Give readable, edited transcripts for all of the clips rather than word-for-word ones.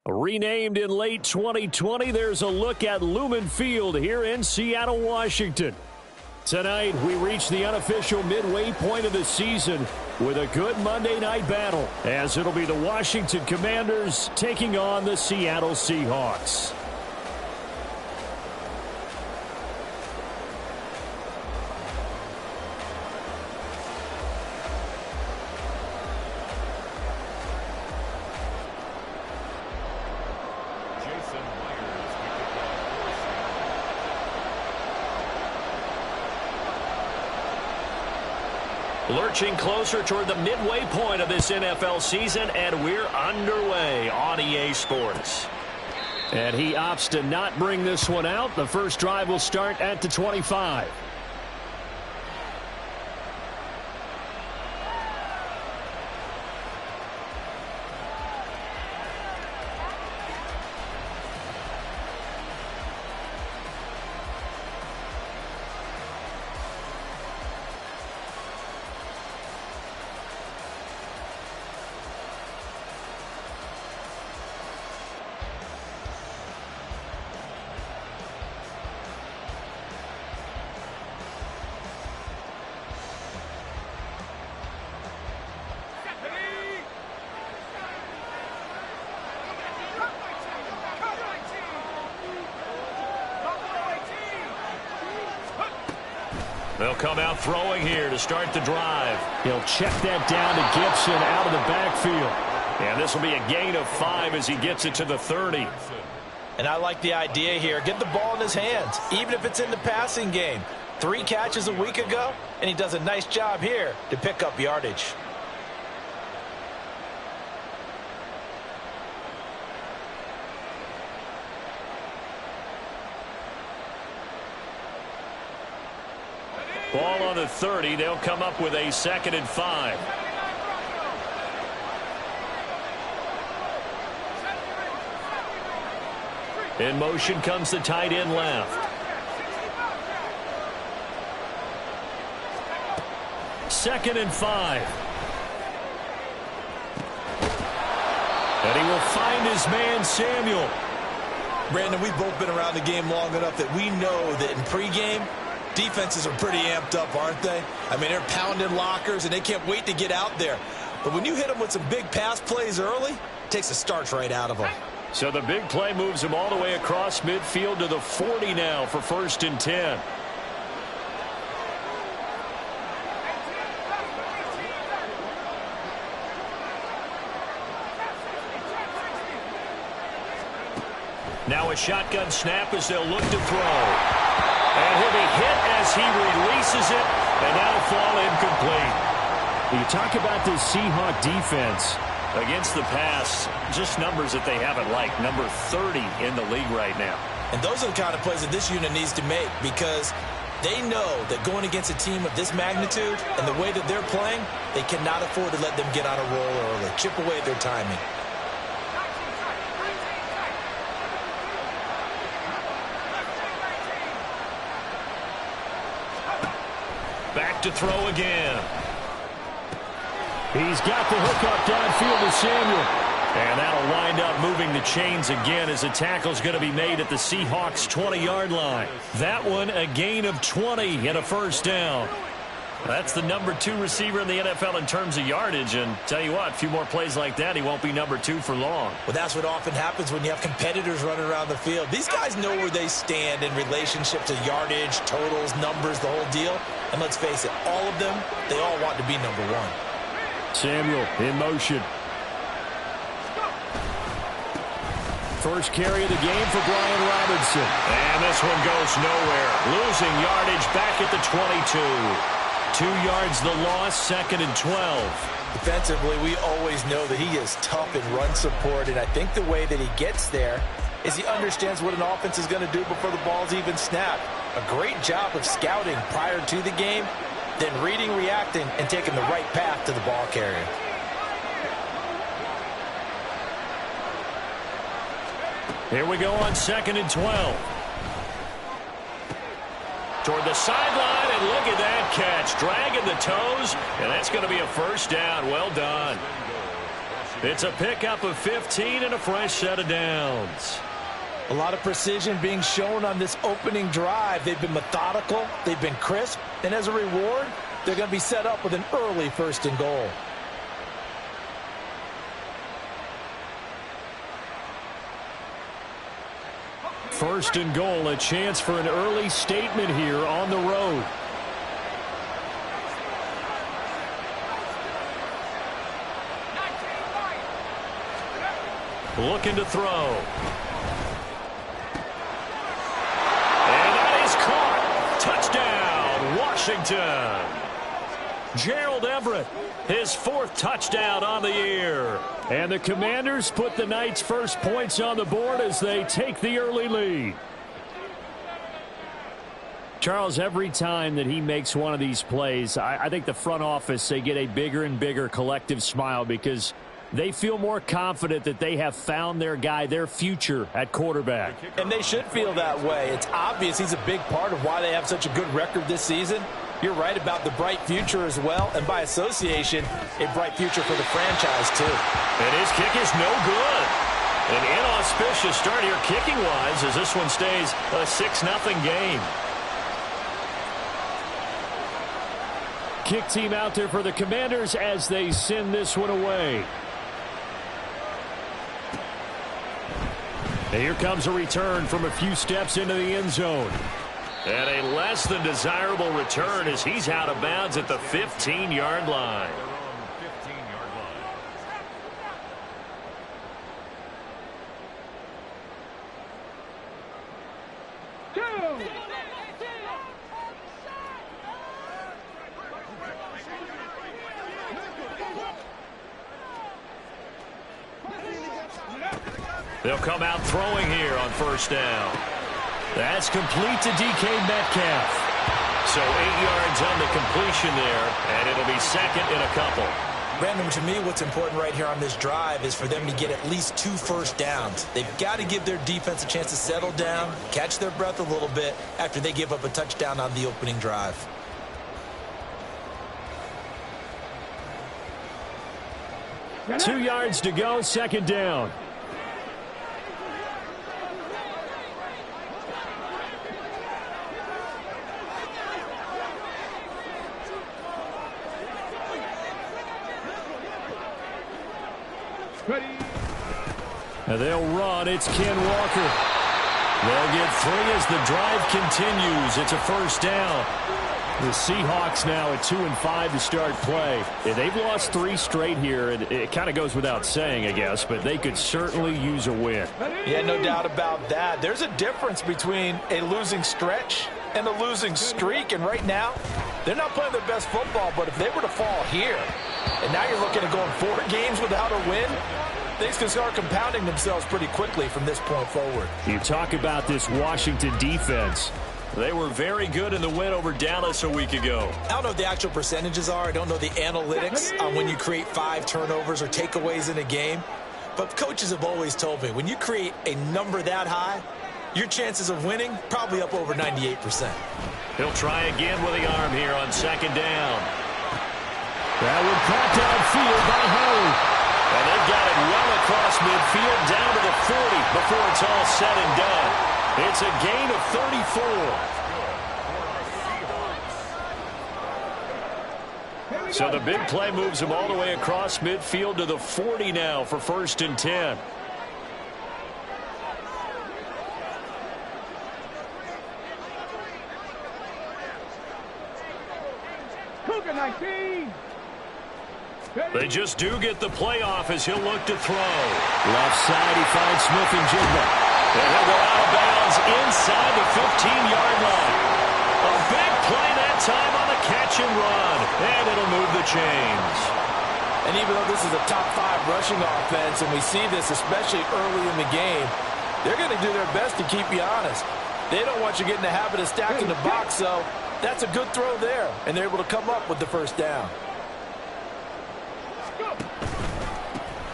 Renamed in late 2020, there's a look at Lumen Field here in Seattle, Washington. Tonight, we reach the unofficial midway point of the season with a good Monday night battle, as it'll be the Washington Commanders taking on the Seattle Seahawks. Lurching closer toward the midway point of this NFL season, and we're underway on EA Sports. And he opts to not bring this one out. The first drive will start at the 25. They'll come out throwing here to start the drive. He'll check that down to Gibson out of the backfield. And this will be a gain of 5 as he gets it to the 30. And I like the idea here. Get the ball in his hands, even if it's in the passing game. 3 catches a week ago, and he does a nice job here to pick up yardage. Ball on the 30. They'll come up with a 2nd and 5. In motion comes the tight end left. 2nd and 5. And he will find his man, Samuel. Brandon, we've both been around the game long enough that we know that in pregame, defenses are pretty amped up, aren't they? I mean, they're pounding lockers, and they can't wait to get out there. But when you hit them with some big pass plays early, it takes the starch right out of them. So the big play moves him all the way across midfield to the 40 now for 1st and 10. Now a shotgun snap as they'll look to throw. And he'll be hit as he releases it, and that'll fall incomplete. You talk about this Seahawk defense against the pass, just numbers that they haven't liked. Number 30 in the league right now. And those are the kind of plays that this unit needs to make, because they know that going against a team of this magnitude and the way that they're playing, they cannot afford to let them get on a roll early. Chip away at their timing. Back to throw again. He's got the hook up downfield to Samuel. And that'll wind up moving the chains again as the tackle's going to be made at the Seahawks' 20-yard line. That one a gain of 20 and a 1st down. That's the number 2 receiver in the NFL in terms of yardage. And tell you what, a few more plays like that, he won't be number 2 for long. Well, that's what often happens when you have competitors running around the field. These guys know where they stand in relationship to yardage, totals, numbers, the whole deal. And let's face it, all of them, they all want to be number 1. Samuel in motion. First carry of the game for Brian Robinson. And this one goes nowhere. Losing yardage back at the 22. 2 yards the loss, 2nd and 12. Defensively, we always know that he is tough in run support, and I think the way that he gets there is he understands what an offense is going to do before the ball's even snapped. A great job of scouting prior to the game, then reading, reacting, and taking the right path to the ball carrier. Here we go on 2nd and 12. Toward the sideline, and look at that catch. Dragging the toes, and that's going to be a 1st down. Well done. It's a pickup of 15 and a fresh set of downs. A lot of precision being shown on this opening drive. They've been methodical, they've been crisp, and as a reward, they're going to be set up with an early 1st and goal. First and goal, a chance for an early statement here on the road. Looking to throw. And that is caught. Touchdown, Washington. Gerald Everett, his 4th touchdown on the year. And the Commanders put the Knights' first points on the board as they take the early lead. Charles, every time that he makes one of these plays, I think the front office, they get a bigger and bigger collective smile because they feel more confident that they have found their guy, their future at quarterback. And they should feel that way. It's obvious he's a big part of why they have such a good record this season. You're right about the bright future as well, and by association, a bright future for the franchise too. And his kick is no good. An inauspicious start here kicking-wise as this one stays a 6-0 game. Kick team out there for the Commanders as they send this one away. And here comes a return from a few steps into the end zone. And a less than desirable return as he's out of bounds at the 15-yard line. They'll come out throwing here on 1st down. That's complete to DK Metcalf. So 8 yards on the completion there, and it'll be 2nd and a couple. Brandon, to me, what's important right here on this drive is for them to get at least 2 first downs. They've got to give their defense a chance to settle down, catch their breath a little bit after they give up a touchdown on the opening drive. Two yards to go, 2nd down. And they'll run. It's Ken Walker. They'll get 3 as the drive continues. It's a 1st down. The Seahawks now at 2-5 to start play. They've lost 3 straight here, and it kind of goes without saying, I guess, but they could certainly use a win. Yeah, no doubt about that. There's a difference between a losing stretch and a losing streak, and right now, they're not playing their best football, but if they were to fall here, and now you're looking at going 4 games without a win, things can start compounding themselves pretty quickly from this point forward. You talk about this Washington defense. They were very good in the win over Dallas a week ago. I don't know what the actual percentages are. I don't know the analytics on when you create 5 turnovers or takeaways in a game. But coaches have always told me, when you create a number that high, your chances of winning probably up over 98%. He'll try again with the arm here on 2nd down. That one caught downfield by Howard. And they've got it well across midfield down to the 40 before it's all said and done. It's a gain of 34. So the big play moves them all the way across midfield to the 40 now for 1st and 10. They just do get the playoff as he'll look to throw. Left side, he finds Smith-Njigba. And he'll go out of bounds inside the 15-yard line. A big play that time on the catch and run. And it'll move the chains. And even though this is a top 5 rushing offense, and we see this especially early in the game, they're going to do their best to keep you honest. They don't want you getting the habit of stacking the box, so that's a good throw there. And they're able to come up with the 1st down.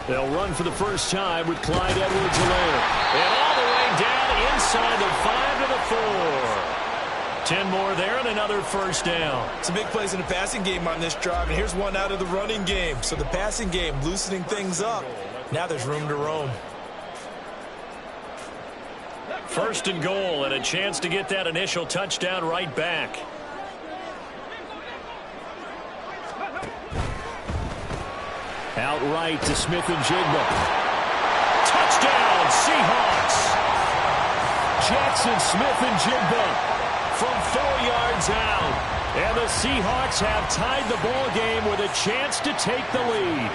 They'll run for the first time with Clyde Edwards-Helaire. And all the way down inside the 5 to the 4. 10 more there and another first down. Some big plays in the passing game on this drive, and here's one out of the running game. So the passing game loosening things up. Now there's room to roam. First and goal, and a chance to get that initial touchdown right back. Outright to Smith-Njigba. Touchdown, Seahawks! Jackson Smith-Njigba from 4 yards out. And the Seahawks have tied the ball game with a chance to take the lead.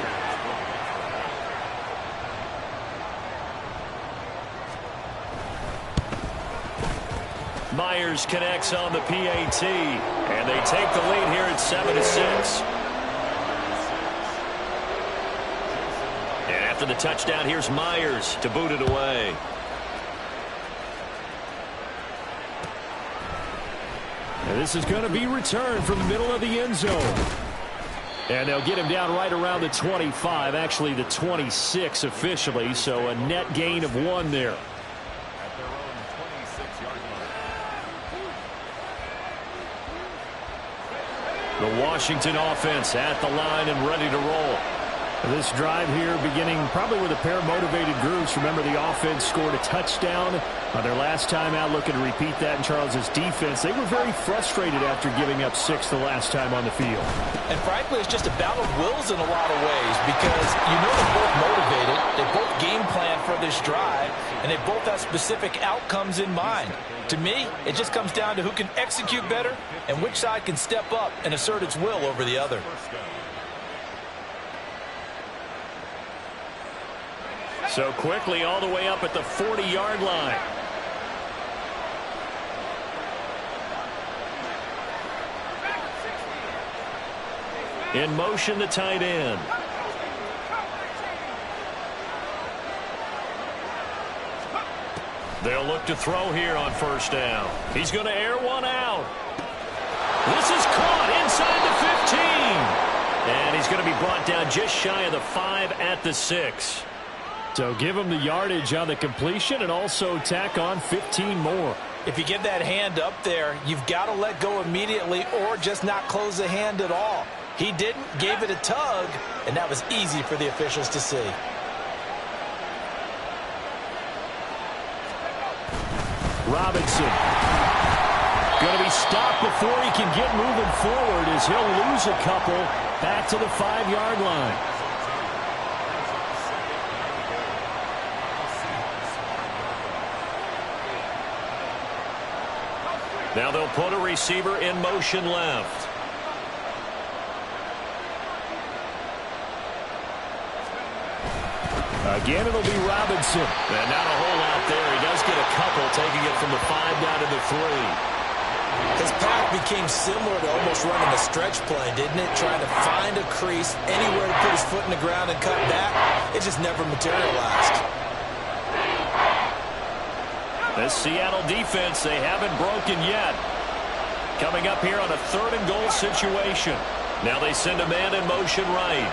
Myers connects on the PAT, and they take the lead here at 7-6. And after the touchdown, here's Myers to boot it away. And this is going to be returned from the middle of the end zone. And they'll get him down right around the 25, actually the 26 officially, so a net gain of 1 there. The Washington offense at the line and ready to roll. This drive here beginning probably with a pair of motivated groups. Remember, the offense scored a touchdown on their last time out, looking to repeat that in Charles's defense. They were very frustrated after giving up 6 the last time on the field. And frankly, it's just a battle of wills in a lot of ways because you know they're both motivated. They both game plan for this drive, and they both have specific outcomes in mind. To me, it just comes down to who can execute better and which side can step up and assert its will over the other. So quickly all the way up at the 40-yard line. In motion, the tight end. They'll look to throw here on first down. He's going to air one out. This is caught inside the 15. And he's going to be brought down just shy of the 5 at the 6. So give him the yardage on the completion and also tack on 15 more. If you get that hand up there, you've got to let go immediately or just not close the hand at all. He didn't, gave it a tug, and that was easy for the officials to see. Robinson going to be stopped before he can get moving forward as he'll lose a couple back to the 5-yard line. Now they'll put a receiver in motion left. Again, it'll be Robinson. And not a hole out there. He does get a couple, taking it from the 5 down to the 3. His path became similar to almost running a stretch play, didn't it? Trying to find a crease, anywhere to put his foot in the ground and cut back. It just never materialized. This Seattle defense, they haven't broken yet. Coming up here on a 3rd and goal situation. Now they send a man in motion right.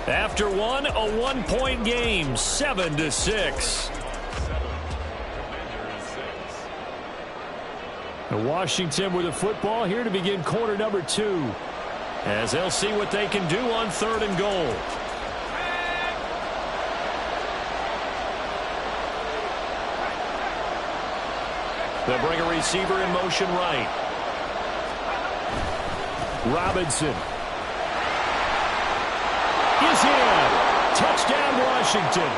After one, a 1-point game, 7-6. Washington with the football here to begin quarter number 2. As they'll see what they can do on 3rd and goal. They'll bring a receiver in motion right. Robinson is in. Touchdown, Washington.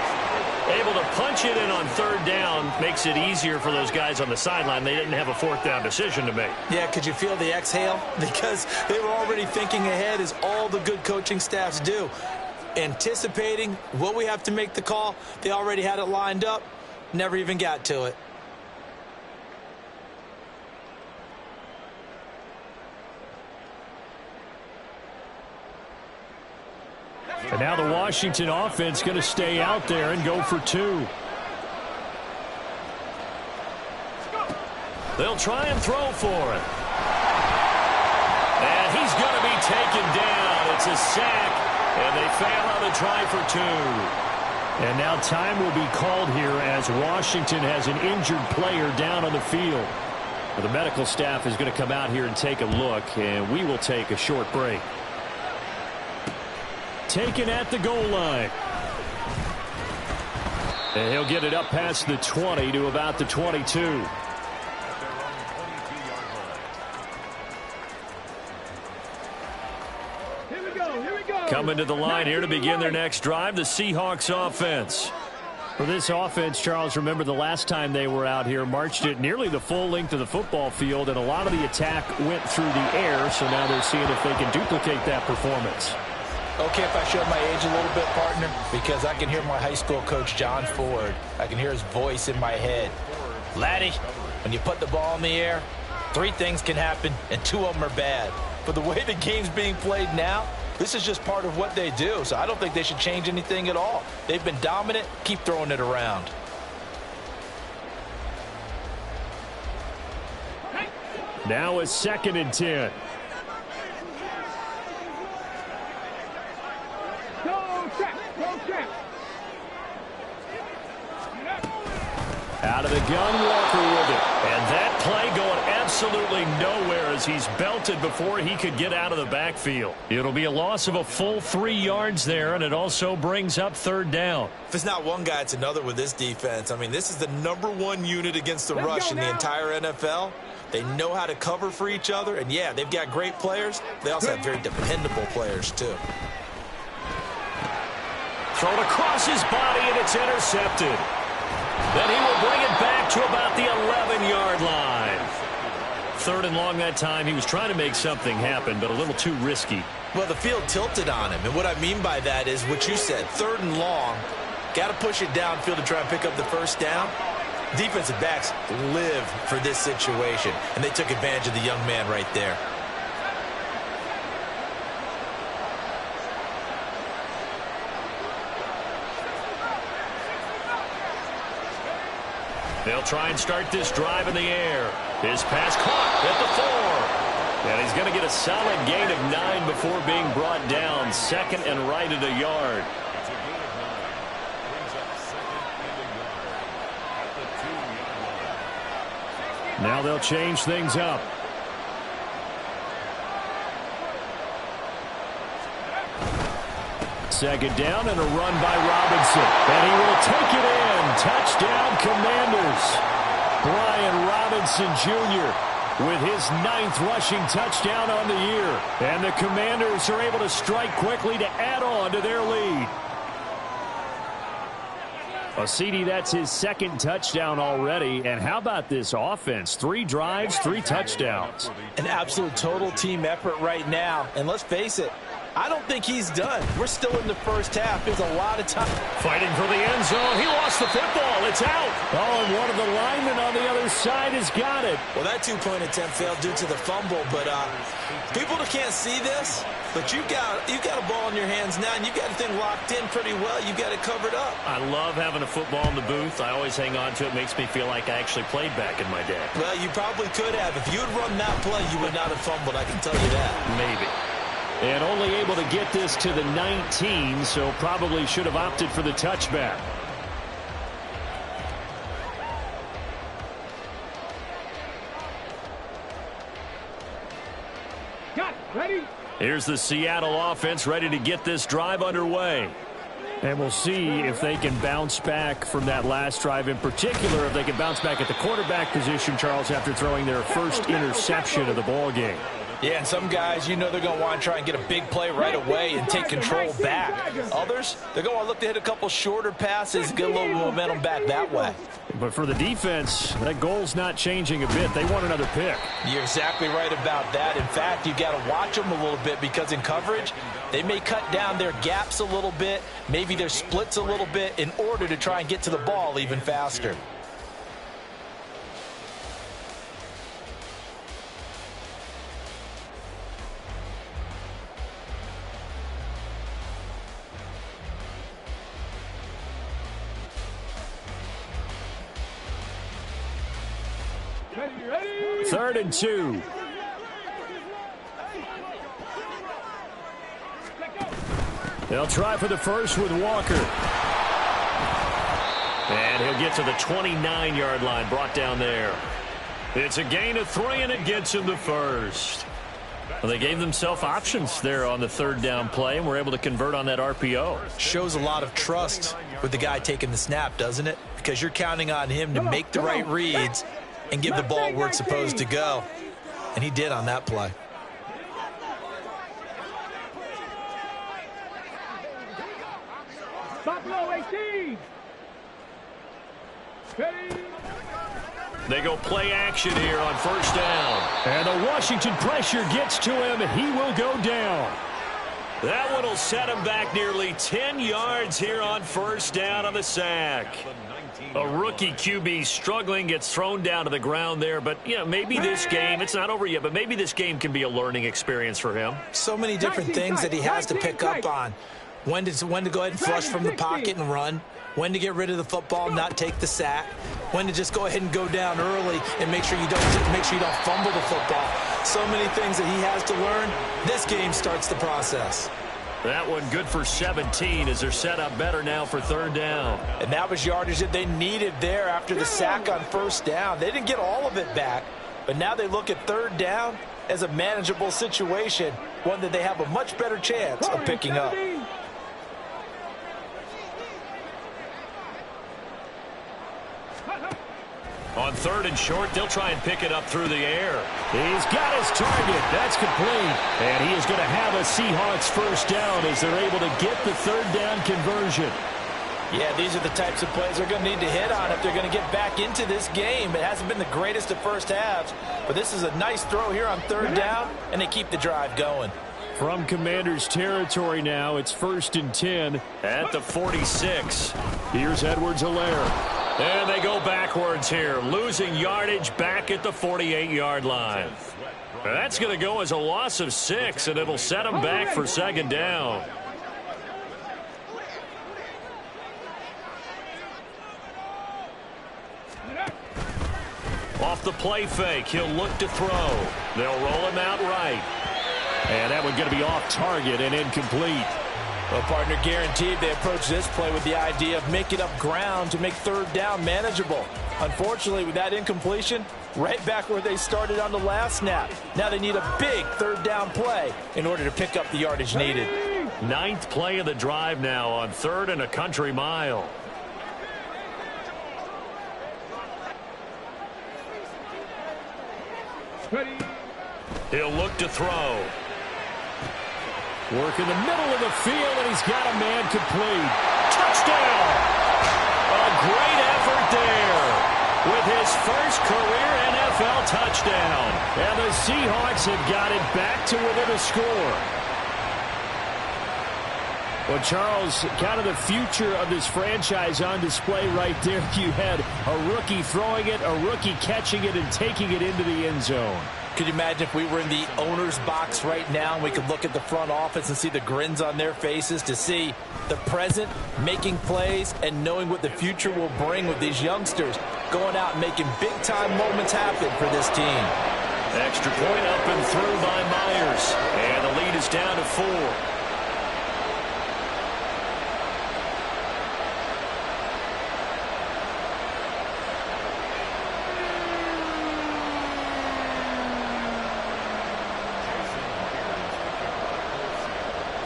Able to punch it in on 3rd down. Makes it easier for those guys on the sideline. They didn't have a 4th down decision to make. Yeah, could you feel the exhale? Because they were already thinking ahead, as all the good coaching staffs do. Anticipating what we have to make the call. They already had it lined up. Never even got to it. And now the Washington offense going to stay out there and go for 2. They'll try and throw for it. And he's going to be taken down. It's a sack, and they fail on the try for 2. And now time will be called here as Washington has an injured player down on the field. Well, the medical staff is going to come out here and take a look, and we will take a short break. Taken at the goal line. And he'll get it up past the 20 to about the 22. Coming to the line here to begin their next drive, the Seahawks offense. For this offense, Charles, remember the last time they were out here, marched it nearly the full length of the football field, and a lot of the attack went through the air, so now they're seeing if they can duplicate that performance. Okay, if I showed my age a little bit, partner, because I can hear my high school coach, John Ford. I can hear his voice in my head. Laddie, when you put the ball in the air, 3 things can happen, and 2 of them are bad. But the way the game's being played now, this is just part of what they do, so I don't think they should change anything at all. They've been dominant. Keep throwing it around. Now it's 2nd and 10. Out of the gun, Walker with it. And that play going absolutely nowhere as he's belted before he could get out of the backfield. It'll be a loss of a full 3 yards there, and it also brings up 3rd down. If it's not one guy, it's another with this defense. I mean, this is the #1 unit against the rush in the entire NFL. They know how to cover for each other, and yeah, they've got great players. They also have very dependable players, too. Thrown across his body, and it's intercepted. Then he will bring it back to about the 11-yard line. 3rd and long that time. He was trying to make something happen, but a little too risky. Well, the field tilted on him, and what I mean by that is what you said, 3rd and long. Got to push it downfield to try and pick up the 1st down. Defensive backs live for this situation, and they took advantage of the young man right there. They'll try and start this drive in the air. His pass caught at the 4. And he's going to get a solid gain of 9 before being brought down. 2nd and right at a yard. Now they'll change things up. Second down and a run by Robinson. And he will take it in. Touchdown, Commanders. Brian Robinson Jr. with his 9th rushing touchdown on the year. And the Commanders are able to strike quickly to add on to their lead. Well, CD, that's his 2nd touchdown already. And how about this offense? 3 drives, 3 touchdowns. An absolute total team effort right now. And let's face it, I don't think he's done. We're still in the 1st half. There's a lot of time. Fighting for the end zone. He lost the football. It's out. Oh, and one of the linemen on the other side has got it. Well, that 2-point attempt failed due to the fumble, but people can't see this, but you've got a ball in your hands now, and you've got the thing locked in pretty well. You've got it covered up. I love having a football in the booth. I always hang on to it. It makes me feel like I actually played back in my day. Well, you probably could have. If you had run that play, you would not have fumbled. I can tell you that. Maybe. And only able to get this to the 19, so probably should have opted for the touchback. Ready? Here's the Seattle offense ready to get this drive underway. And we'll see if they can bounce back from that last drive, in particular if they can bounce back at the quarterback position, Charles, after throwing their first interception of the ball game. Yeah, and some guys, you know they're going to want to try and get a big play right away and take control back. Others, they're going to look to hit a couple shorter passes, get a little momentum back that way. But for the defense, that goal's not changing a bit. They want another pick. You're exactly right about that. In fact, you've got to watch them a little bit because in coverage, they may cut down their gaps a little bit, maybe their splits a little bit in order to try and get to the ball even faster. Ready? 3rd and 2. They'll try for the first with Walker. And he'll get to the 29-yard line, brought down there. It's a gain of 3, and it gets him the first. Well, they gave themselves options there on the third down play, and were able to convert on that RPO. Shows a lot of trust with the guy taking the snap, doesn't it? Because you're counting on him to make the right reads and give the ball where it's supposed to go. And he did on that play. Buffalo 18. They go play action here on first down. And the Washington pressure gets to him, and he will go down. That one will set him back nearly 10 yards here on first down on the sack. A rookie QB struggling, gets thrown down to the ground there. But, you know, maybe this game, it's not over yet, but maybe this game can be a learning experience for him. So many different things that he has to pick up on. When to go ahead and flush from the pocket and run. When to get rid of the football, not take the sack. When to just go ahead and go down early and make sure you don't fumble the football. So many things that he has to learn. This game starts the process. That one good for 17 as they're set up better now for third down. And that was yardage that they needed there after the sack on first down. They didn't get all of it back, but now they look at third down as a manageable situation, one that they have a much better chance of picking up. On third and short, they'll try and pick it up through the air. He's got his target. That's complete. And he is going to have a Seahawks first down as they're able to get the third down conversion. Yeah, these are the types of plays they're going to need to hit on if they're going to get back into this game. It hasn't been the greatest of first halves, but this is a nice throw here on third down, and they keep the drive going. From Commanders territory now, it's 1st and 10 at the 46. Here's Edwards-Helaire. And they go backwards here, losing yardage back at the 48-yard line. That's going to go as a loss of 6, and it'll set them back for second down. Off the play fake, he'll look to throw. They'll roll him out right. And that one's going to be off target and incomplete. Well, partner, guaranteed they approach this play with the idea of making up ground to make third down manageable. Unfortunately, with that incompletion, right back where they started on the last snap. Now they need a big third down play in order to pick up the yardage needed. 9th play of the drive now on 3rd and a country mile. He'll look to throw. Work in the middle of the field, and he's got a man complete. Touchdown! A great effort there with his first career NFL touchdown. And the Seahawks have got it back to within a score. Well, Charles, kind of the future of this franchise on display right there. You had a rookie throwing it, a rookie catching it, and taking it into the end zone. Could you imagine if we were in the owner's box right now and we could look at the front office and see the grins on their faces, to see the present making plays and knowing what the future will bring with these youngsters going out and making big-time moments happen for this team. Extra point up and through by Myers. And the lead is down to 4.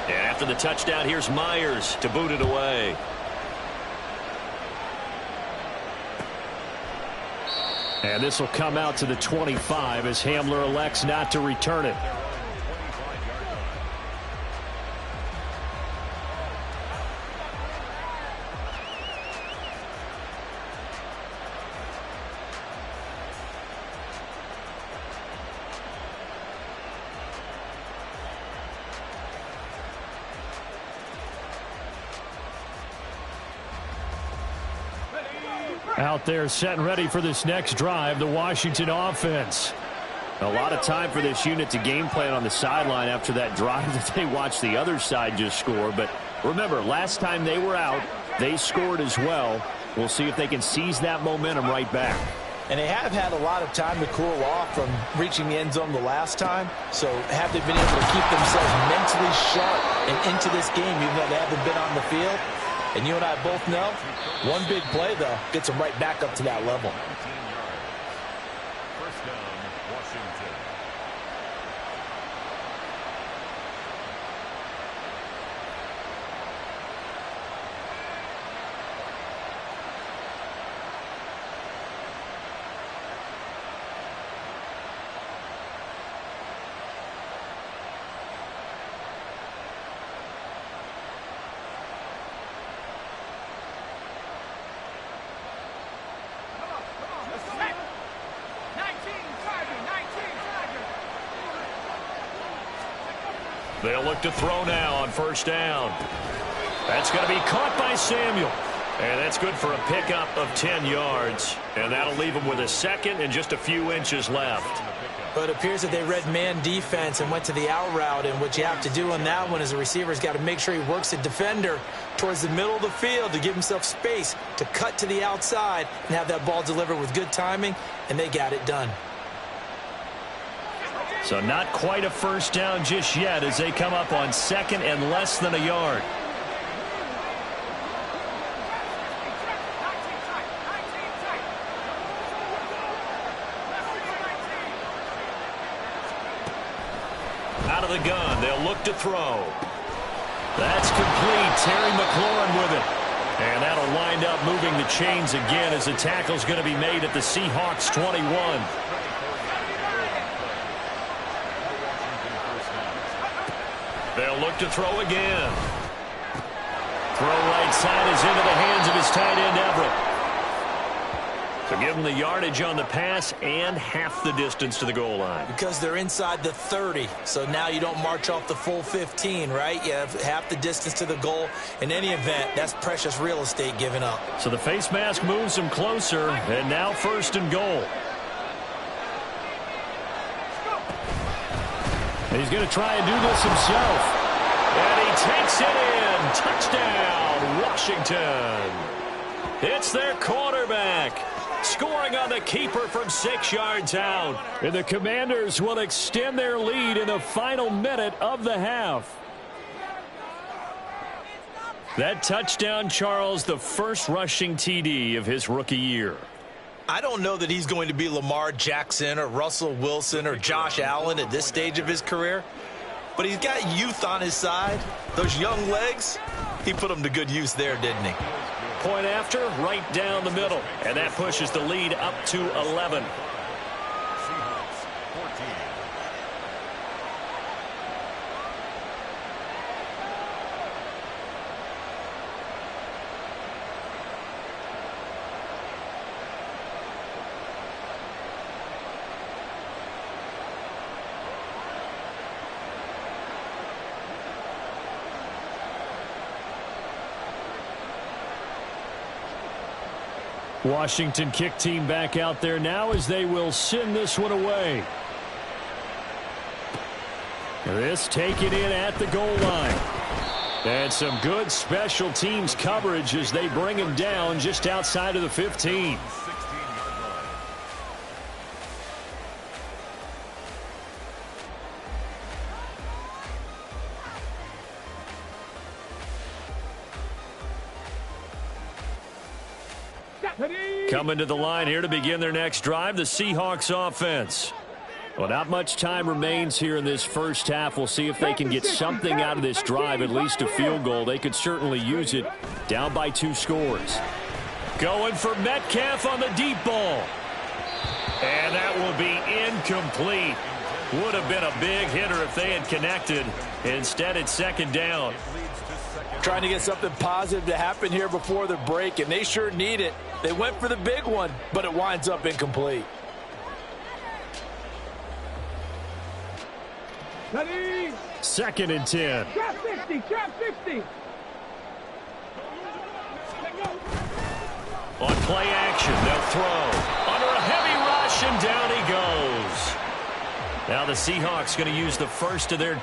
After the touchdown, here's Myers to boot it away. And this will come out to the 25 as Hamler elects not to return it. Out there set and ready for this next drive, the Washington offense. A lot of time for this unit to game plan on the sideline after that drive that they watched the other side just score. But remember, last time they were out, they scored as well. We'll see if they can seize that momentum right back. And they have had a lot of time to cool off from reaching the end zone the last time. So have they been able to keep themselves mentally sharp and into this game, even though they haven't been on the field? And you and I both know, one big play, though, gets them right back up to that level. First down, Washington. They'll look to throw now on first down. That's going to be caught by Samuel. And that's good for a pickup of 10 yards. And that'll leave them with a second and just a few inches left. But it appears that they read man defense and went to the out route. And what you have to do on that one is a receiver's got to make sure he works the defender towards the middle of the field to give himself space to cut to the outside and have that ball delivered with good timing. And they got it done. So not quite a first down just yet as they come up on second and less than a yard. Out of the gun, they'll look to throw. That's complete. Terry McLaurin with it. And that'll wind up moving the chains again as the tackle's going to be made at the Seahawks 21. They'll look to throw again. Throw right side is into the hands of his tight end, Everett. So give him the yardage on the pass and half the distance to the goal line. Because they're inside the 30, so now you don't march off the full 15, right? You have half the distance to the goal. In any event, that's precious real estate given up. So the face mask moves him closer, and now first and goal. He's going to try and do this himself. And he takes it in. Touchdown, Washington. It's their quarterback. Scoring on the keeper from 6 yards out. And the Commanders will extend their lead in the final minute of the half. That touchdown, Charles, the first rushing TD of his rookie year. I don't know that he's going to be Lamar Jackson or Russell Wilson or Josh Allen at this stage of his career, but he's got youth on his side. Those young legs, he put them to good use there, didn't he? Point after, right down the middle, and that pushes the lead up to 11. Seahawks 14. Washington kick team back out there now as they will send this one away. This taken in at the goal line. And some good special teams coverage as they bring him down just outside of the 15. Coming to the line here to begin their next drive, the Seahawks offense. Well, not much time remains here in this first half. We'll see if they can get something out of this drive, at least a field goal. They could certainly use it, down by 2 scores. Going for Metcalf on the deep ball. And that will be incomplete. Would have been a big hitter if they had connected. Instead, it's second down. Trying to get something positive to happen here before the break, and they sure need it. They went for the big one, but it winds up incomplete. Second and 10. Trap 50, trap 50. On play action, they'll throw. Under a heavy rush, and down he goes. Now the Seahawks going to use the first of their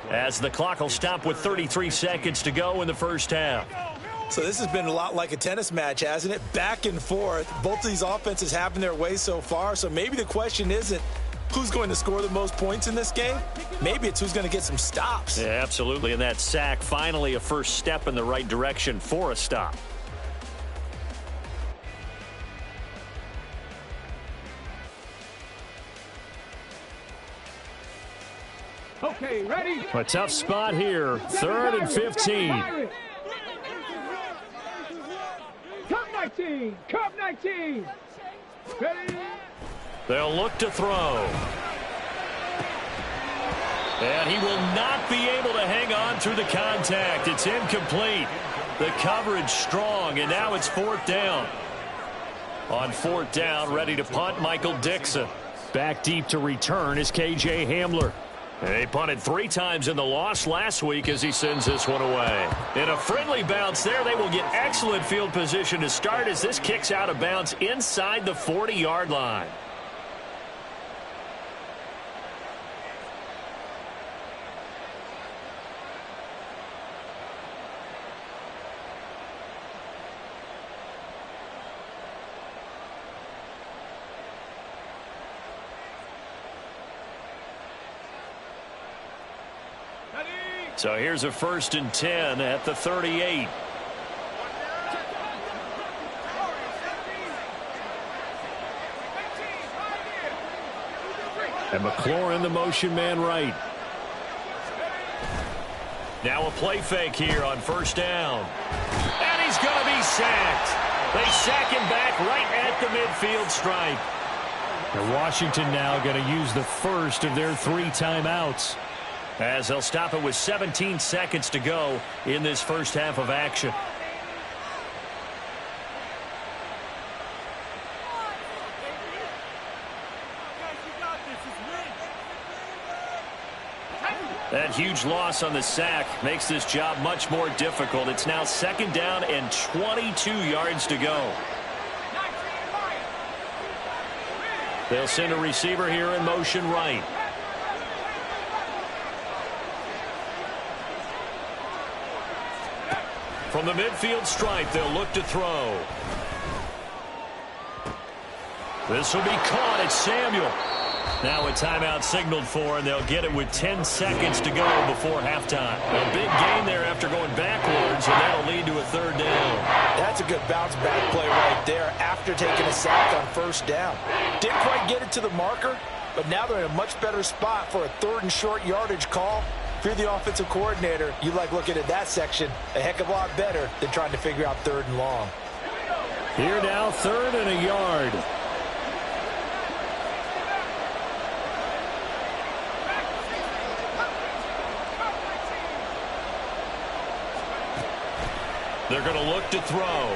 as the clock will stop with 33 seconds to go in the first half. So this has been a lot like a tennis match, hasn't it? Back and forth. Both of these offenses having their way so far. So maybe the question isn't who's going to score the most points in this game. Maybe it's who's going to get some stops. Yeah, absolutely. And that sack, finally a first step in the right direction for a stop. Okay, ready? A tough spot here. 3rd and 15. Cup 19. Cup 19. Ready? They'll look to throw. And he will not be able to hang on through the contact. It's incomplete. The coverage strong, and now it's 4th down. On 4th down, ready to punt, Michael Dixon. Back deep to return is K.J. Hamler. They punted 3 times in the loss last week as he sends this one away. In a friendly bounce there, they will get excellent field position to start as this kicks out of bounds inside the 40-yard line. So here's a 1st and 10 at the 38. And McLaurin, the motion man right. Now a play fake here on 1st down. And he's going to be sacked. They sack him back right at the midfield stripe. And Washington now going to use the first of their 3 timeouts, as they'll stop it with 17 seconds to go in this first half of action. That huge loss on the sack makes this job much more difficult. It's now 2nd down and 22 yards to go. They'll send a receiver here in motion right. From the midfield stripe, they'll look to throw. This will be caught. It's Samuel. Now a timeout signaled for, and they'll get it with 10 seconds to go before halftime. A big gain there after going backwards, and that'll lead to a 3rd down. That's a good bounce back play right there after taking a sack on 1st down. Didn't quite get it to the marker, but now they're in a much better spot for a 3rd and short yardage call. If you're the offensive coordinator, you like looking at that section a heck of a lot better than trying to figure out 3rd and long. Here now, 3rd and a yard. They're going to look to throw.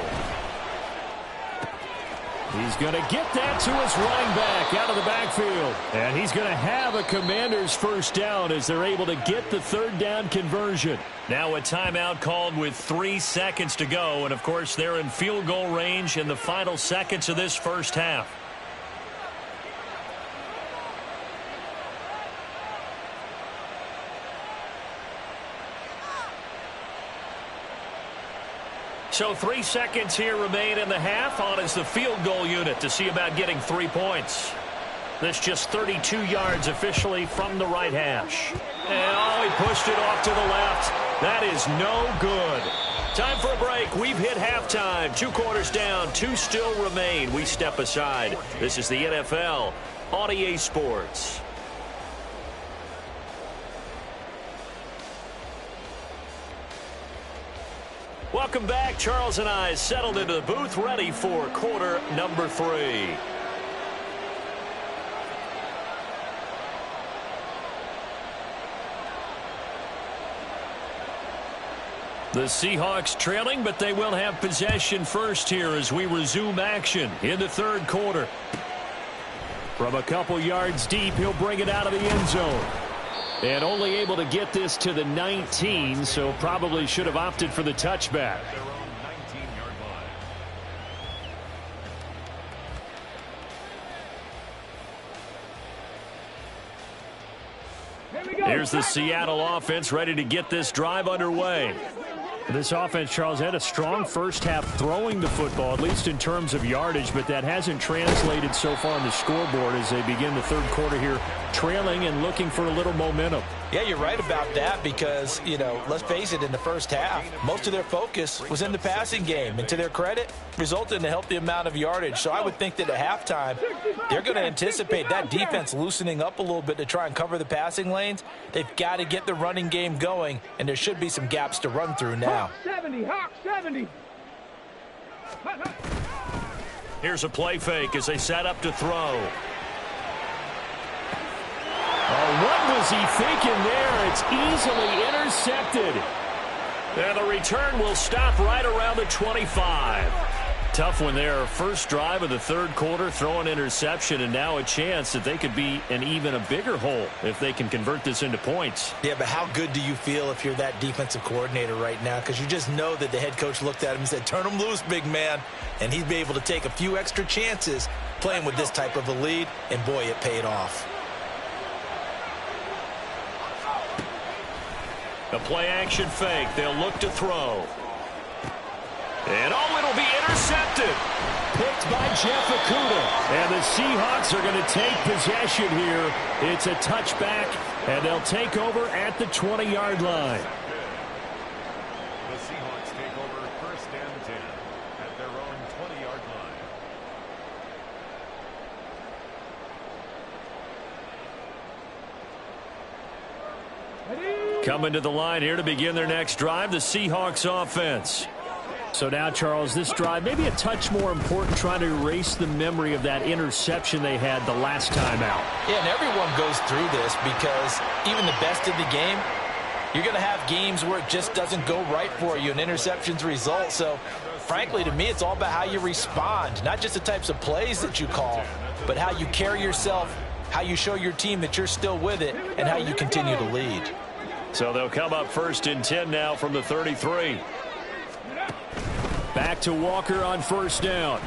He's going to get that to his running back out of the backfield. And he's going to have a Commanders 1st down as they're able to get the 3rd down conversion. Now a timeout called with 3 seconds to go. And, of course, they're in field goal range in the final seconds of this first half. So 3 seconds here remain in the half. On is the field goal unit to see about getting 3 points. That's just 32 yards officially from the right hash. And he pushed it off to the left. That is no good. Time for a break. We've hit halftime. 2 quarters down. 2 still remain. We step aside. This is the NFL on EA Sports. Welcome back. Charles and I settled into the booth, ready for quarter number 3. The Seahawks trailing, but they will have possession first here as we resume action in the 3rd quarter. From a couple yards deep, he'll bring it out of the end zone. And only able to get this to the 19, so probably should have opted for the touchback. Here's the Seattle offense ready to get this drive underway. This offense, Charles, had a strong first half throwing the football, at least in terms of yardage, but that hasn't translated so far on the scoreboard as they begin the third quarter here, trailing and looking for a little momentum. Yeah, you're right about that because, let's face it, in the first half, most of their focus was in the passing game. And to their credit, resulted in a healthy amount of yardage. So I would think that at halftime, they're going to anticipate that defense loosening up a little bit to try and cover the passing lanes. They've got to get the running game going, and there should be some gaps to run through now. Hawk 70, Hawk 70. Here's a play fake as they set up to throw. Oh, what was he thinking there? It's easily intercepted. And the return will stop right around the 25. Tough one there. First drive of the third quarter, throw an interception, and now a chance that they could be in even a bigger hole if they can convert this into points. Yeah, but how good do you feel if you're that defensive coordinator right now? Because you just know that the head coach looked at him and said, turn him loose, big man. And he'd be able to take a few extra chances playing with this type of a lead, and boy, it paid off. The play-action fake. They'll look to throw. And, it'll be intercepted. Picked by Jeff Okudah. And the Seahawks are going to take possession here. It's a touchback, and they'll take over at the 20-yard line. The Seahawks take over first and 10 at their own 20-yard line. Coming to the line here to begin their next drive, the Seahawks offense. So now, Charles, this drive maybe a touch more important, trying to erase the memory of that interception they had the last time out. Yeah, and everyone goes through this because even the best of the game, you're going to have games where it just doesn't go right for you and interceptions result. So, frankly, to me, it's all about how you respond, not just the types of plays that you call, but how you carry yourself, how you show your team that you're still with it, and how you continue to lead. So they'll come up first and 10 now from the 33. Back to Walker on first down.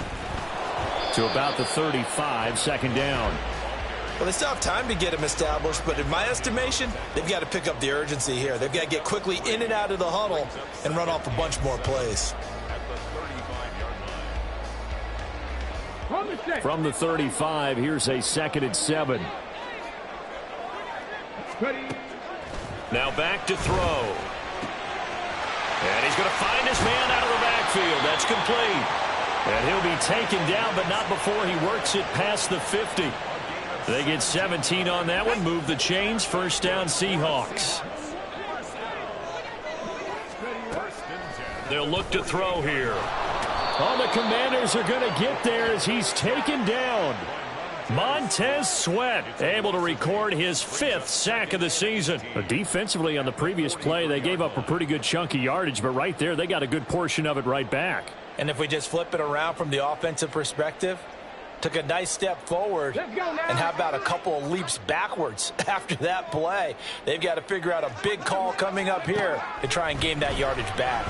To about the 35, second down. Well, they still have time to get him established, but in my estimation, they've got to pick up the urgency here. They've got to get quickly in and out of the huddle and run off a bunch more plays. From the 35, here's a 2nd and 7. Now back to throw. And he's going to find his man out of the backfield. That's complete. And he'll be taken down, but not before he works it past the 50. They get 17 on that one. Move the chains. First down, Seahawks. They'll look to throw here. Oh, the Commanders are going to get there as he's taken down. Montez Sweat able to record his 5th sack of the season. Defensively on the previous play, they gave up a pretty good chunk of yardage, but right there, they got a good portion of it right back. And if we just flip it around from the offensive perspective, took a nice step forward, and how about a couple of leaps backwards after that play? They've got to figure out a big call coming up here to try and gain that yardage back.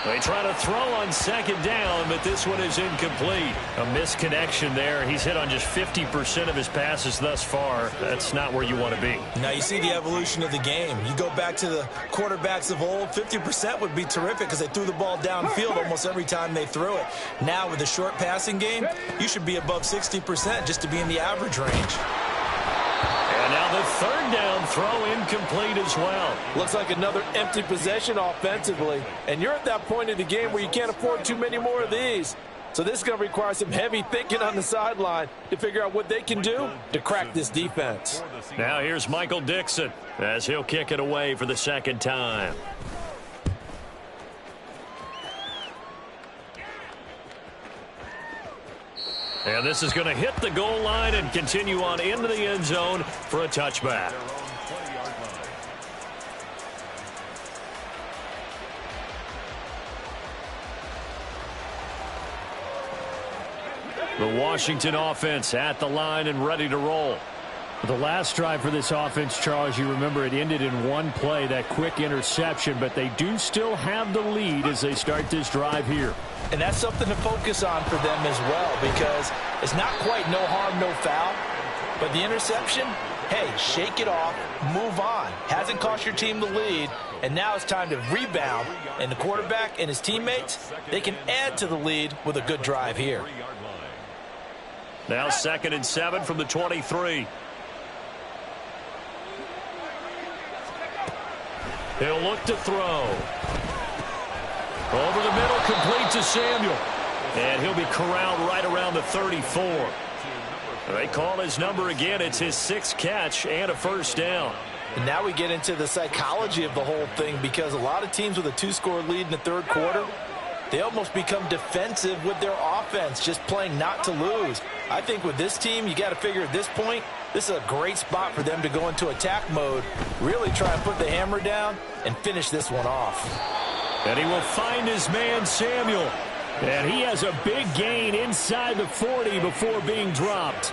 They try to throw on second down, but this one is incomplete. A misconnection there. He's hit on just 50% of his passes thus far. That's not where you want to be. Now you see the evolution of the game. You go back to the quarterbacks of old, 50% would be terrific because they threw the ball downfield almost every time they threw it. Now with the short passing game, you should be above 60% just to be in the average range. And now the third down throw incomplete as well. Looks like another empty possession offensively. And you're at that point in the game where you can't afford too many more of these. So this is going to require some heavy thinking on the sideline to figure out what they can do to crack this defense. Now here's Michael Dixon as he'll kick it away for the second time. And this is going to hit the goal line and continue on into the end zone for a touchback. The Washington offense at the line and ready to roll. The last drive for this offense, Charles, you remember it ended in one play, that quick interception, but they do still have the lead as they start this drive here. And that's something to focus on for them as well, because it's not quite no harm, no foul, but the interception hey, shake it off, move on. Hasn't cost your team the lead, and now it's time to rebound. And the quarterback and his teammates, they can add to the lead with a good drive here. Now 2nd and 7 from the 23. He'll look to throw. Over the middle, complete to Samuel. And he'll be corralled right around the 34. They call his number again. It's his 6th catch and a first down. And now we get into the psychology of the whole thing, because a lot of teams with a 2-score lead in the third quarter, they almost become defensive with their offense, just playing not to lose. I think with this team, you got to figure at this point, this is a great spot for them to go into attack mode, really try and put the hammer down and finish this one off. And he will find his man, Samuel. And he has a big gain inside the 40 before being dropped.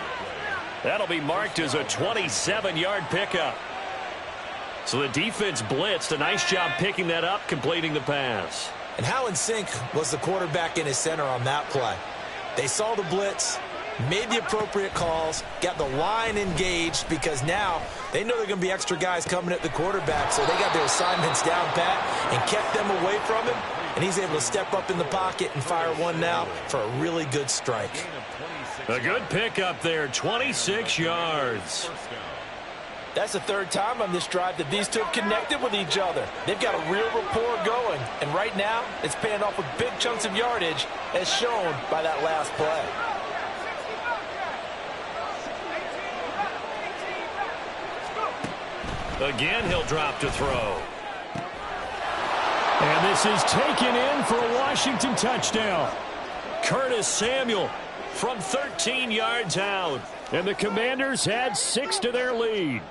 That'll be marked as a 27-yard pickup. So the defense blitzed. A nice job picking that up, completing the pass. And how in sync was the quarterback and his center on that play? They saw the blitz, made the appropriate calls, got the line engaged, because now they know there are going to be extra guys coming at the quarterback, so they got their assignments down pat and kept them away from him, and he's able to step up in the pocket and fire one now for a really good strike. A good pickup there, 26 yards. That's the 3rd time on this drive that these two have connected with each other. They've got a real rapport going, and right now it's paying off with big chunks of yardage, as shown by that last play. Again, he'll drop to throw. And this is taken in for a Washington touchdown. Curtis Samuel from 13 yards out. And the Commanders add 6 to their lead.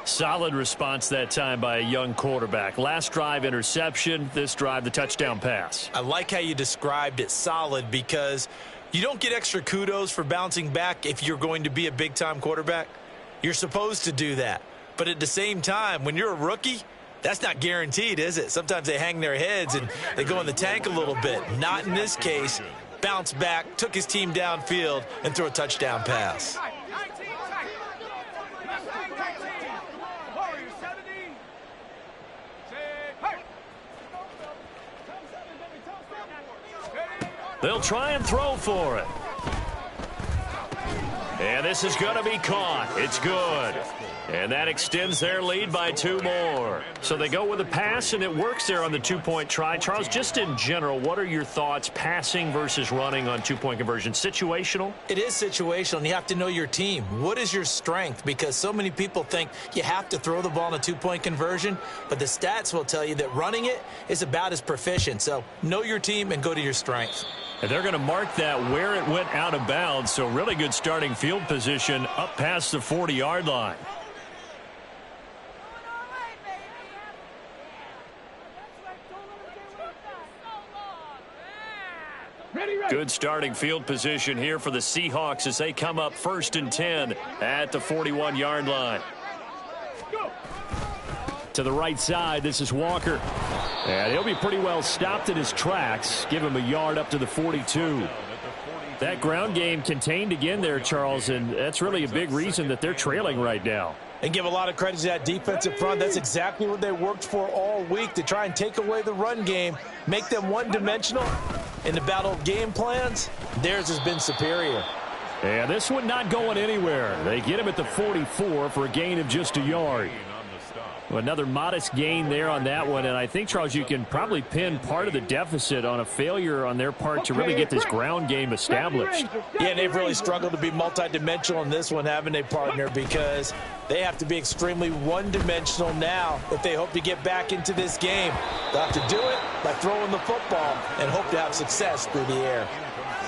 Solid response that time by a young quarterback. Last drive, interception. This drive, the touchdown pass. I like how you described it, solid, because you don't get extra kudos for bouncing back if you're going to be a big-time quarterback. You're supposed to do that. But at the same time, when you're a rookie, that's not guaranteed, is it? Sometimes they hang their heads and they go in the tank a little bit. Not in this case. Bounced back, took his team downfield, and threw a touchdown pass. They'll try and throw for it. And this is going to be caught. It's good. And that extends their lead by 2 more. So they go with a pass, and it works there on the 2-point try. Charles, just in general, what are your thoughts passing versus running on 2-point conversion? Situational? It is situational, and you have to know your team. What is your strength? Because so many people think you have to throw the ball in a 2-point conversion, but the stats will tell you that running it is about as proficient. So know your team and go to your strength. And they're going to mark that where it went out of bounds. So really good starting field position up past the 40-yard line. Good starting field position here for the Seahawks as they come up 1st and 10 at the 41-yard line. To the right side, this is Walker. And he'll be pretty well stopped in his tracks. Give him a yard up to the 42. That ground game contained again there, Charles, and that's really a big reason that they're trailing right now. And give a lot of credit to that defensive front. That's exactly what they worked for all week, to try and take away the run game, make them one-dimensional. In the battle game plans, theirs has been superior. And this one not going anywhere. They get him at the 44 for a gain of just a yard. Another modest gain there on that one, and I think, Charles, you can probably pin part of the deficit on a failure on their part to really get this ground game established. Yeah, and they've really struggled to be multidimensional in this one, haven't they, partner, because they have to be extremely one-dimensional now if they hope to get back into this game. They'll have to do it by throwing the football and hope to have success through the air.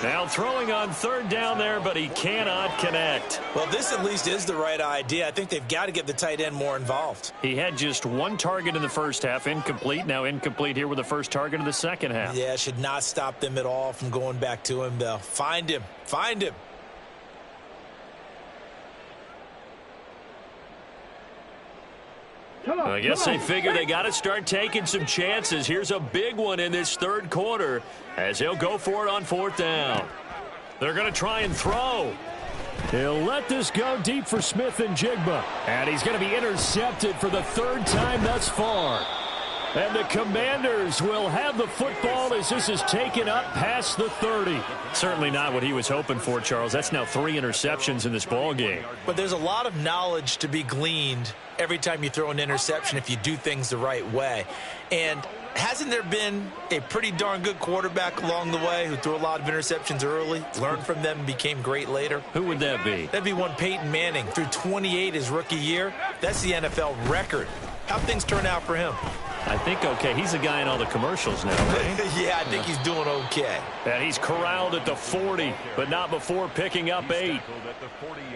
Now throwing on 3rd down there, but he cannot connect. Well, this at least is the right idea. I think they've got to get the tight end more involved. He had just 1 target in the first half, incomplete. Now incomplete here with the first target of the second half. Yeah, should not stop them at all from going back to him, though. Find him. Find him. I guess they figure they got to start taking some chances. Here's a big one in this 3rd quarter as he'll go for it on 4th down. They're going to try and throw. He'll let this go deep for Smith and Jigba. And he's going to be intercepted for the third time thus far. And the Commanders will have the football as this is taken up past the 30. Certainly not what he was hoping for, Charles. That's now 3 interceptions in this ball game. But there's a lot of knowledge to be gleaned every time you throw an interception if you do things the right way. And hasn't there been a pretty darn good quarterback along the way who threw a lot of interceptions early, learned from them, and became great later? Who would that be? That'd be one Peyton Manning. Threw 28 his rookie year. That's the NFL record. How'd things turn out for him? I think okay. He's a guy in all the commercials now, right? Yeah, I think he's doing okay. And he's corralled at the 40, but not before picking up 8.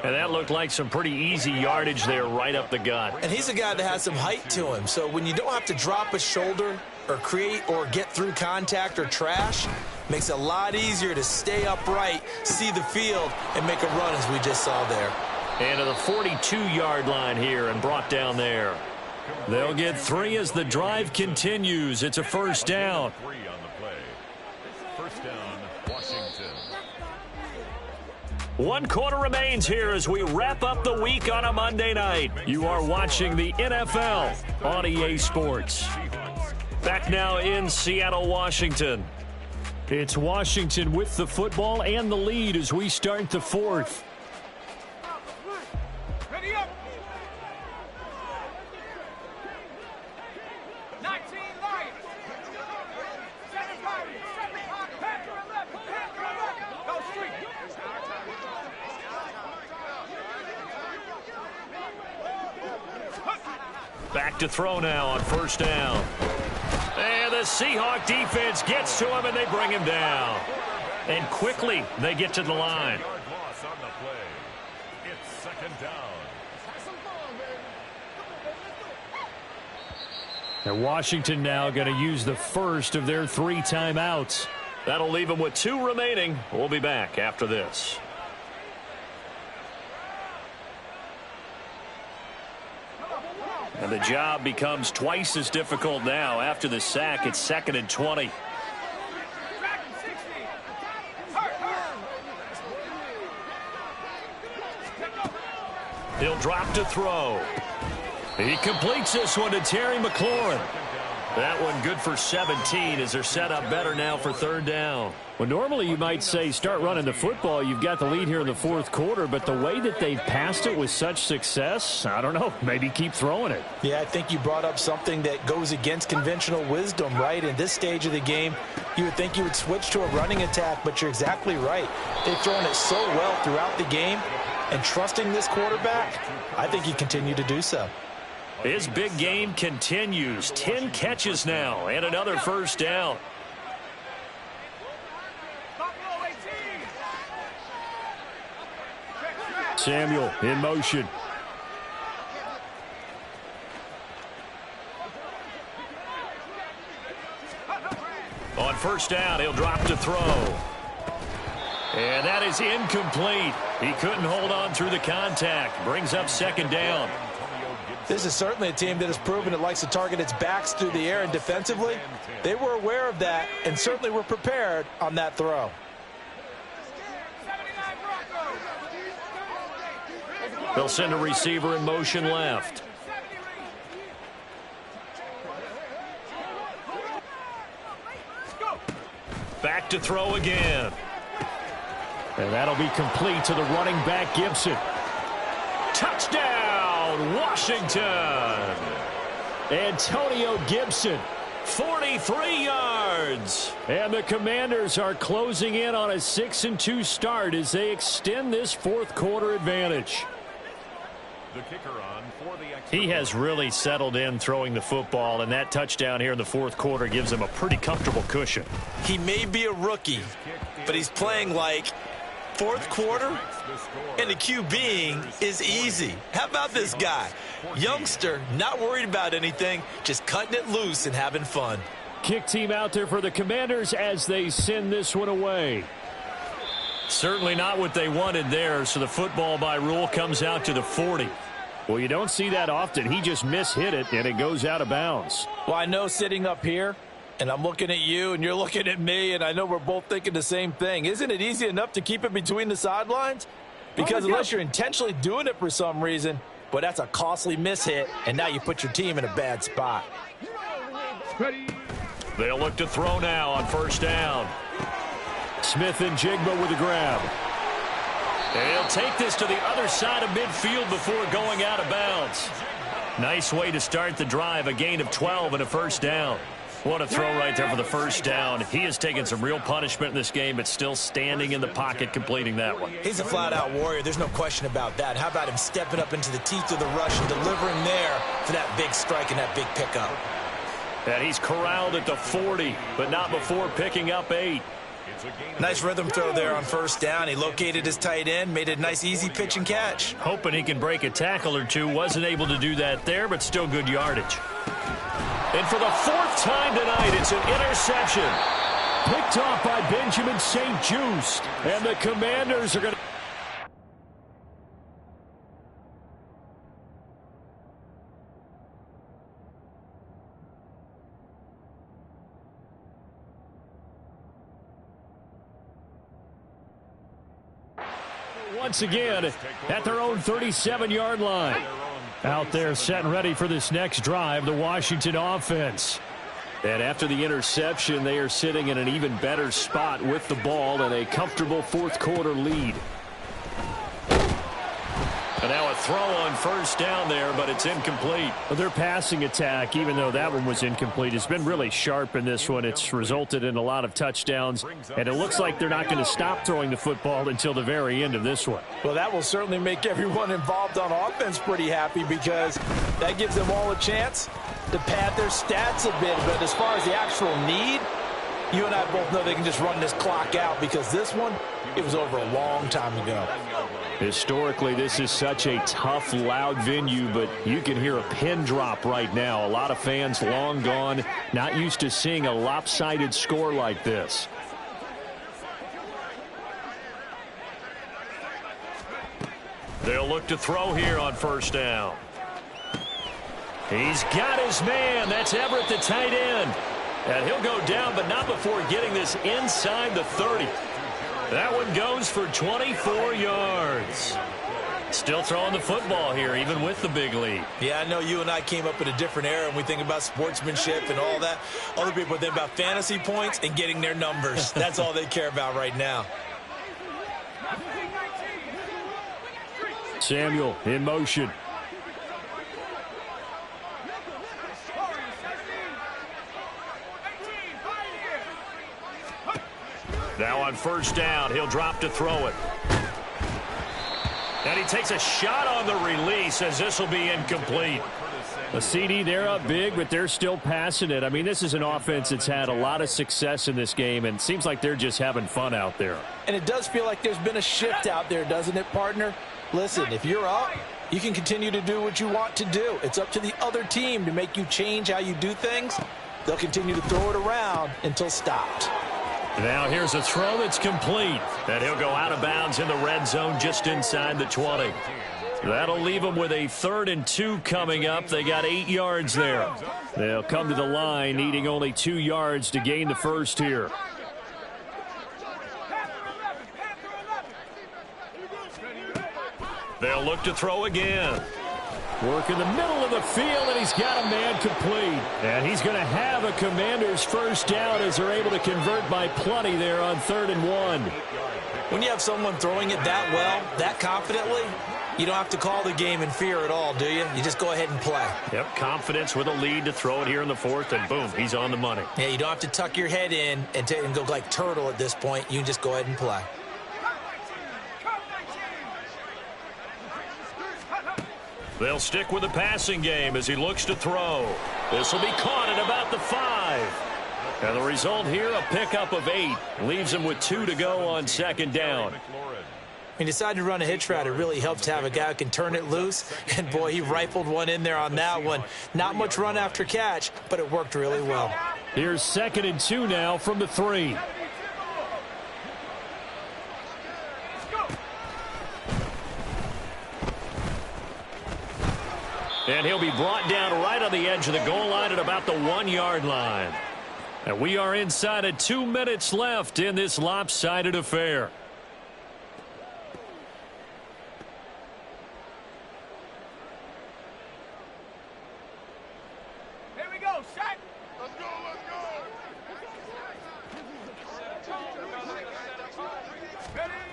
And that looked like some pretty easy yardage there right up the gut. And he's a guy that has some height to him. So when you don't have to drop a shoulder or create or get through contact or trash, makes it a lot easier to stay upright, see the field, and make a run as we just saw there. And to the 42-yard line here and brought down there. They'll get 3 as the drive continues. It's a first down. 3 on the play. First down, Washington. 1 quarter remains here as we wrap up the week on a Monday night. You are watching the NFL on EA Sports. Back now in Seattle, Washington. It's Washington with the football and the lead as we start the 4th. Ready up. 19 line. 7 party. 7 party. Back to 11. Back to 11. Go street. Back to throw now on first down. And the Seahawk defense gets to him, and they bring him down. And quickly, they get to the line. Yard loss on the play. It's second down. And Washington now going to use the first of their 3 timeouts. That'll leave them with 2 remaining. We'll be back after this. And the job becomes twice as difficult now. After the sack, it's 2nd and 20. He'll drop to throw. He completes this one to Terry McLaurin. That one good for 17 as they're set up better now for 3rd down. Well, normally you might say start running the football. You've got the lead here in the 4th quarter, but the way that they've passed it with such success, I don't know, maybe keep throwing it. Yeah, I think you brought up something that goes against conventional wisdom, right? In this stage of the game, you would think you would switch to a running attack, but you're exactly right. They've thrown it so well throughout the game, and trusting this quarterback, I think you continue to do so. His big game continues. 10 catches now and another first down. Samuel in motion. On first down, he'll drop to throw. And that is incomplete. He couldn't hold on through the contact. Brings up 2nd down. This is certainly a team that has proven it likes to target its backs through the air, and defensively, they were aware of that and certainly were prepared on that throw. They'll send a receiver in motion left. Back to throw again. And that'll be complete to the running back, Gibson. Touchdown, Washington. Antonio Gibson. 43 yards. And the Commanders are closing in on a 6-2 start as they extend this 4th quarter advantage. The kicker on for the He has really settled in throwing the football, and that touchdown here in the 4th quarter gives him a pretty comfortable cushion. He may be a rookie, but he's playing like 4th quarter, and the QBing is easy. How about this guy? Youngster, not worried about anything, just cutting it loose and having fun. Kick team out there for the Commanders as they send this one away. Certainly not what they wanted there, so the football by rule comes out to the 40. Well, you don't see that often. He just mishit it, and it goes out of bounds. Well, I know sitting up here, and I'm looking at you, and you're looking at me, and I know we're both thinking the same thing. Isn't it easy enough to keep it between the sidelines? Because unless you're intentionally doing it for some reason, but that's a costly miss hit, and now you put your team in a bad spot. They'll look to throw now on first down. Smith and Jigba with the grab. They'll take this to the other side of midfield before going out of bounds. Nice way to start the drive, a gain of 12 and a first down. What a throw right there for the first down. He has taken some real punishment in this game, but still standing in the pocket completing that one. He's a flat-out warrior. There's no question about that. How about him stepping up into the teeth of the rush and delivering there for that big strike and that big pickup? And he's corralled at the 40, but not before picking up 8. Nice rhythm throw there on first down. He located his tight end, made a nice easy pitch and catch. Hoping he can break a tackle or two. Wasn't able to do that there, but still good yardage. And for the 4th time tonight, it's an interception. Picked off by Benjamin St-Juste. And the Commanders are going to... once again at their own 37-yard line. Out there set and ready for this next drive, the Washington offense. And after the interception, they are sitting in an even better spot with the ball and a comfortable fourth-quarter lead. And now a throw on first down there, but it's incomplete. Their passing attack, even though that one was incomplete, has been really sharp in this one. It's resulted in a lot of touchdowns, and it looks like they're not going to stop throwing the football until the very end of this one. Well, that will certainly make everyone involved on offense pretty happy because that gives them all a chance to pad their stats a bit. But as far as the actual need, you and I both know they can just run this clock out because this one, it was over a long time ago. Historically, this is such a tough, loud venue, but you can hear a pin drop right now. A lot of fans long gone, not used to seeing a lopsided score like this. They'll look to throw here on first down. He's got his man. That's Everett, the tight end. And he'll go down, but not before getting this inside the 30. That one goes for 24 yards. Still throwing the football here, even with the big lead. Yeah, I know you and I came up in a different era, and we think about sportsmanship and all that. Other people think about fantasy points and getting their numbers. That's all they care about right now. Samuel in motion. Now on first down, he'll drop to throw it. And he takes a shot on the release as this will be incomplete. A CD, they're up big, but they're still passing it. I mean, this is an offense that's had a lot of success in this game, and it seems like they're just having fun out there. And it does feel like there's been a shift out there, doesn't it, partner? Listen, if you're up, you can continue to do what you want to do. It's up to the other team to make you change how you do things. They'll continue to throw it around until stopped. Now here's a throw that's complete. And he'll go out of bounds in the red zone just inside the 20. That'll leave them with a 3rd and 2 coming up. They got 8 yards there. They'll come to the line needing only 2 yards to gain the first here. They'll look to throw again. Work in the middle of the field, and he's got a man complete. And he's going to have a Commander's first down as they're able to convert by plenty there on 3rd and 1. When you have someone throwing it that well, that confidently, you don't have to call the game in fear at all, do you? You just go ahead and play. Yep, confidence with a lead to throw it here in the 4th, and boom, he's on the money. Yeah, you don't have to tuck your head in and go like turtle at this point. You can just go ahead and play. They'll stick with the passing game as he looks to throw. This will be caught at about the 5. And the result here, a pickup of 8. Leaves him with 2 to go on 2nd down. He decided to run a hitch route. It really helps to have a guy who can turn it loose. And, boy, he rifled one in there on that one. Not much run after catch, but it worked really well. Here's 2nd and 2 now from the 3. And he'll be brought down right on the edge of the goal line at about the 1-yard line. And we are inside of 2 minutes left in this lopsided affair.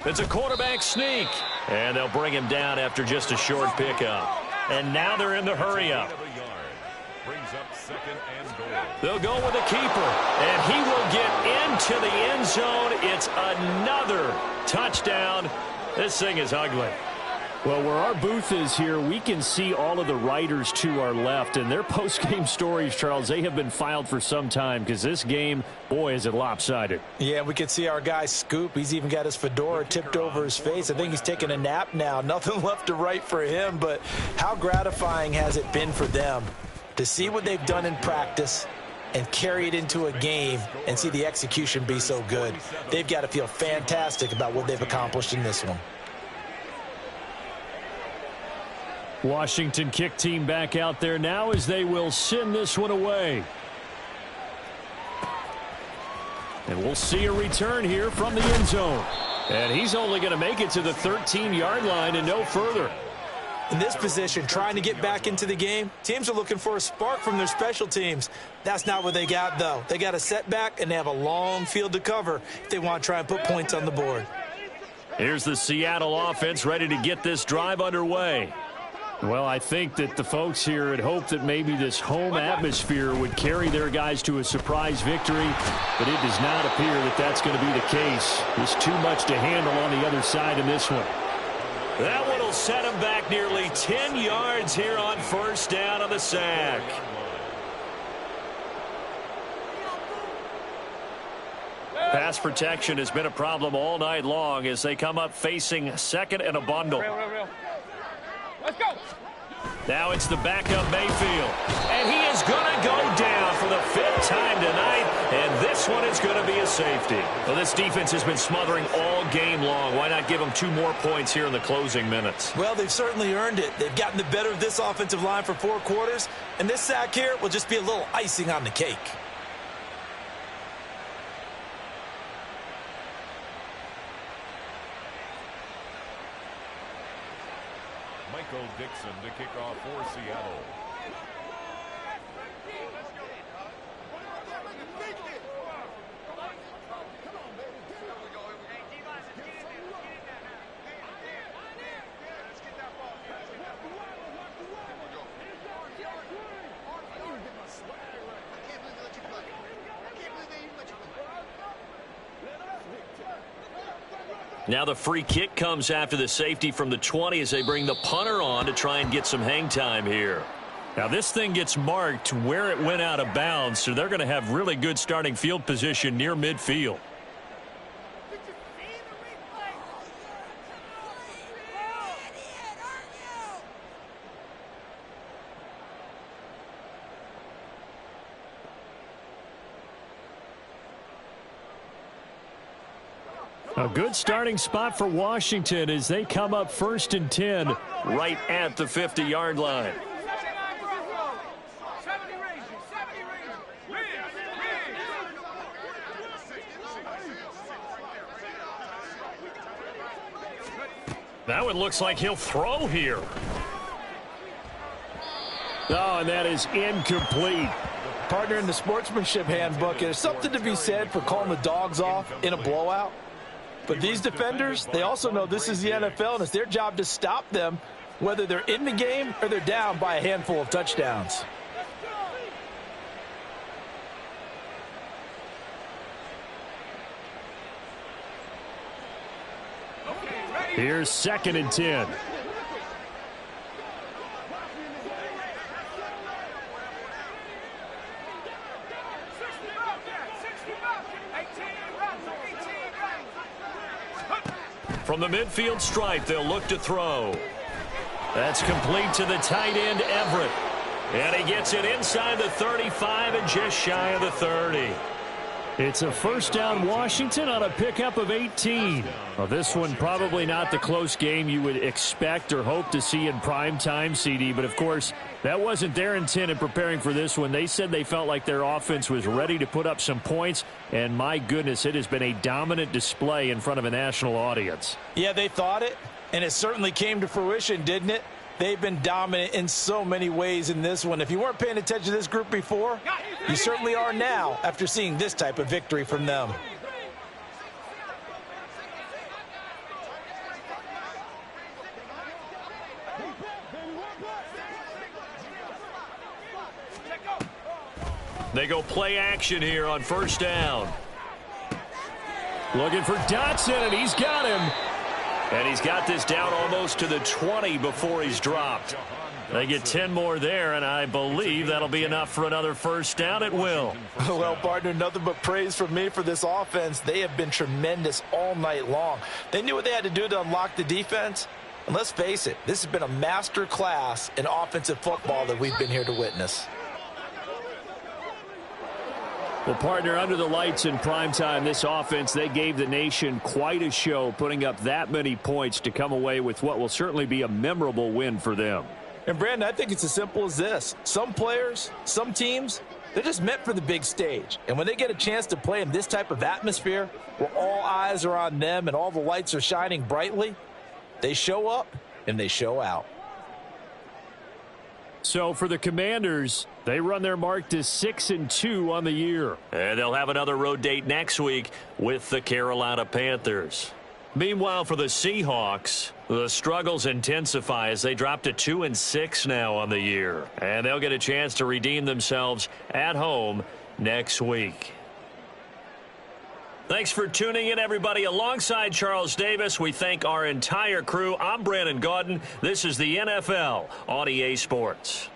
It's a quarterback sneak. And they'll bring him down after just a short pickup. And now they're in the hurry-up. Brings up 2nd and goal. They'll go with the keeper, and he will get into the end zone. It's another touchdown. This thing is ugly. Well, where our booth is here, we can see all of the writers to our left, and their post-game stories, Charles, they have been filed for some time because this game, boy, is it lopsided. Yeah, we can see our guy Scoop. He's even got his fedora tipped over his face. I think he's taking a nap now. Nothing left to write for him, but how gratifying has it been for them to see what they've done in practice and carry it into a game and see the execution be so good. They've got to feel fantastic about what they've accomplished in this one. Washington kick team back out there now as they will send this one away. And we'll see a return here from the end zone. And he's only going to make it to the 13-yard line and no further. In this position, trying to get back into the game, teams are looking for a spark from their special teams. That's not what they got, though. They got a setback, and they have a long field to cover if they want to try and put points on the board. Here's the Seattle offense ready to get this drive underway. Well, I think that the folks here had hoped that maybe this home atmosphere would carry their guys to a surprise victory, but it does not appear that that's going to be the case. There's too much to handle on the other side in this one. That one will set him back nearly 10 yards here on first down on the sack. Pass protection has been a problem all night long as they come up facing second and a bundle. Let's go. Now it's the backup Mayfield. And he is going to go down for the 5th time tonight. And this one is going to be a safety. Well, this defense has been smothering all game long. Why not give them 2 more points here in the closing minutes? Well, they've certainly earned it. They've gotten the better of this offensive line for 4 quarters. And this sack here will just be a little icing on the cake. Michael Dixon to kick off for Seattle. Now the free kick comes after the safety from the 20 as they bring the punter on to try and get some hang time here. Now this thing gets marked where it went out of bounds, so they're going to have really good starting field position near midfield. A good starting spot for Washington as they come up 1st and 10. Right at the 50-yard line. That one looks like he'll throw here. Oh, and that is incomplete. Partner, in the sportsmanship handbook, there's something to be said for calling the dogs off in a blowout. But these defenders, they also know this is the NFL, and it's their job to stop them, whether they're in the game or they're down by a handful of touchdowns. Here's 2nd and 10. From the midfield stripe, they'll look to throw. That's complete to the tight end, Everett. And he gets it inside the 35 and just shy of the 30. It's a first down Washington on a pickup of 18. Well, this one probably not the close game you would expect or hope to see in prime time, CD. But, of course, that wasn't their intent in preparing for this one. They said they felt like their offense was ready to put up some points. And, my goodness, it has been a dominant display in front of a national audience. Yeah, they thought it, and it certainly came to fruition, didn't it? They've been dominant in so many ways in this one. If you weren't paying attention to this group before, you certainly are now after seeing this type of victory from them. They go play action here on first down. Looking for Dotson, and he's got him. And he's got this down almost to the 20 before he's dropped. They get 10 more there, and I believe that'll be enough for another first down at will. Well, partner, nothing but praise from me for this offense. They have been tremendous all night long. They knew what they had to do to unlock the defense. And let's face it, this has been a master class in offensive football that we've been here to witness. Well, partner, under the lights in primetime, this offense, they gave the nation quite a show, putting up that many points to come away with what will certainly be a memorable win for them. And, Brandon, I think it's as simple as this. Some players, some teams, they're just meant for the big stage. And when they get a chance to play in this type of atmosphere, where all eyes are on them and all the lights are shining brightly, they show up and they show out. So for the Commanders, they run their mark to 6-2 on the year. And they'll have another road date next week with the Carolina Panthers. Meanwhile, for the Seahawks, the struggles intensify as they drop to 2-6 now on the year. And they'll get a chance to redeem themselves at home next week. Thanks for tuning in, everybody. Alongside Charles Davis, we thank our entire crew. I'm Brandon Gaudin. This is the NFL on EA Sports.